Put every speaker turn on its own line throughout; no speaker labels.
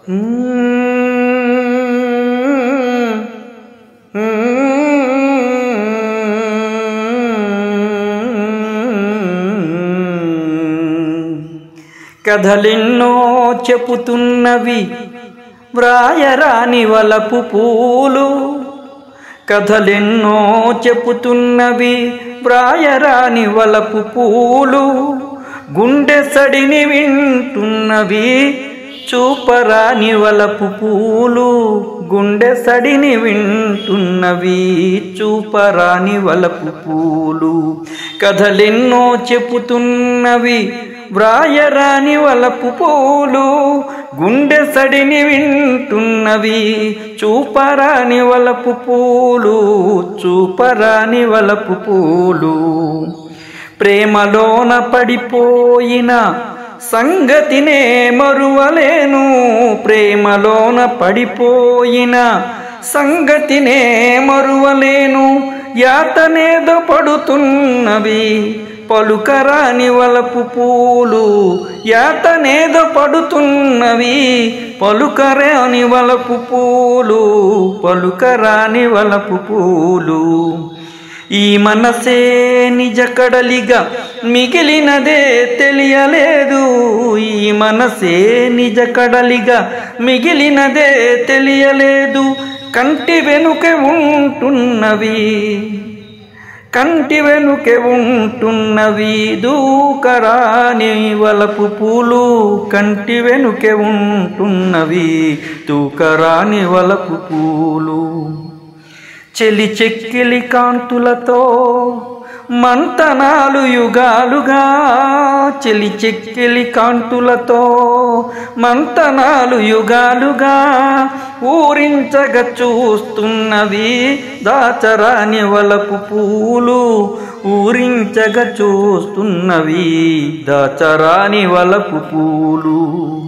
కథలెన్నో చెప్పుతున్నవి వ్రాయరాని వలపు పూలు. కథలెన్నో చెప్పుతున్నవి వ్రాయరాని వలపు పూలు. గుండె సడిని వింటున్నవి చూపరాని వలపు పూలు. గుండె సడిని వింటున్నవి చూపరాని వలపు పూలు. కథలెన్నో చెప్పుతున్నవి వ్రాయరాని వలపు పూలు. గుండె సడిని వింటున్నవి చూపరాని వలపు పూలు. చూపరాని వలపు పూలు. ప్రేమలోన పడిపోయిన సంగతినే మరువలేను. ప్రేమలోన పడిపోయిన సంగతినే మరువలేను. యాతనేదో పడుతున్నవి పలుకరాని వలపు పూలు. యాతనేదో పడుతున్నవి పలుకరాని వలపు పూలు. పలుకరాని వలపు పూలు. ఈ మనసే నిజ కడలిగా మిగిలినదే తెలియలేదు. ఈ మనసే నిజ కడలిగా మిగిలినదే తెలియలేదు. కంటి వెనుకే ఉంటున్నవి కంటి వెనుకే ఉంటున్నవి దూకరాని వలపు పూలు. కంటి వెనుకే ఉంటున్నవి దూకరాని వలపు పూలు. చెలి చెక్కిలి కాంతులతో మంతనాలు యుగాలుగా. చెలి చెక్కిలి కాంతులతో మంతనాలు యుగాలుగా. ఊరించగా చూస్తున్నవి దాచరాని వలపు పూలు. ఊరించగా చూస్తున్నవి దాచరాని వలపు పూలు.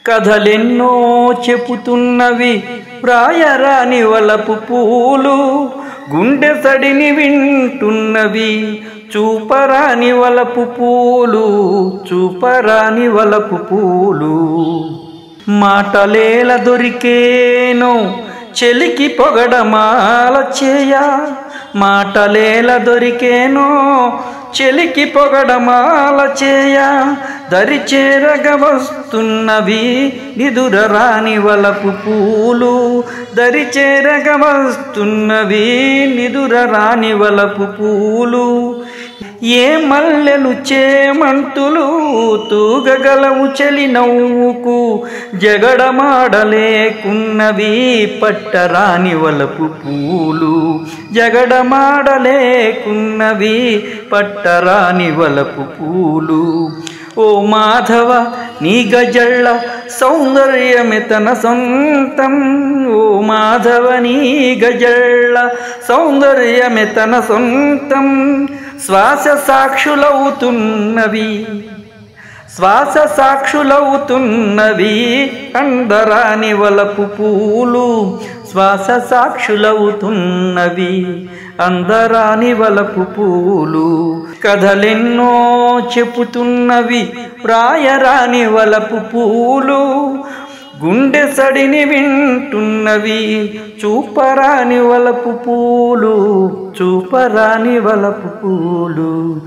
కథలెన్నో చెప్పుతున్నవి వ్రాయరాని వలపు పూలు. గుండె సడిని వింటున్నవి చూపరాని వలపు పూలు. చూపరాని వలపు పూలు. మాటలేల దొరికేనో చెలికి పొగడమాల చేయ. మాటలేల దొరికేనో చెలికి పొగడమాల చేయ. దరిచేరగా వస్తున్నవి నిదురరాని వలపు పూలు. దరిచేరగా వస్తున్నవి నిదురరాని వలపు పూలు. ఏ మల్లెలు చేమంతులు తూగగలవు చెలి నవ్వుకు. జగడమాడలేకున్నవి పట్టరాని వలపు పూలు. జగడమాడలేకున్నవి పట్టరాని వలపు పూలు. ఓ మాధవ నీ గజళ్ళ సౌందర్యమే తన సొంతం. ఓ మాధవ నీ గజళ్ళ సౌందర్యమే తన సొంతం. శ్వాస సాక్షులవుతున్నవి శ్వాస సాక్షులవుతున్నవి అందరాని వలపు పూలు. శ్వాస సాక్షులవుతున్నవి అందరాని వలపు పూలు. కథలెన్నో చెప్పుతున్నవి వ్రాయరాని వలపు పూలు. గుండె సడిని వింటున్నవి చూపరాని వలపు పూలు. చూపరాని వలపు పూలు.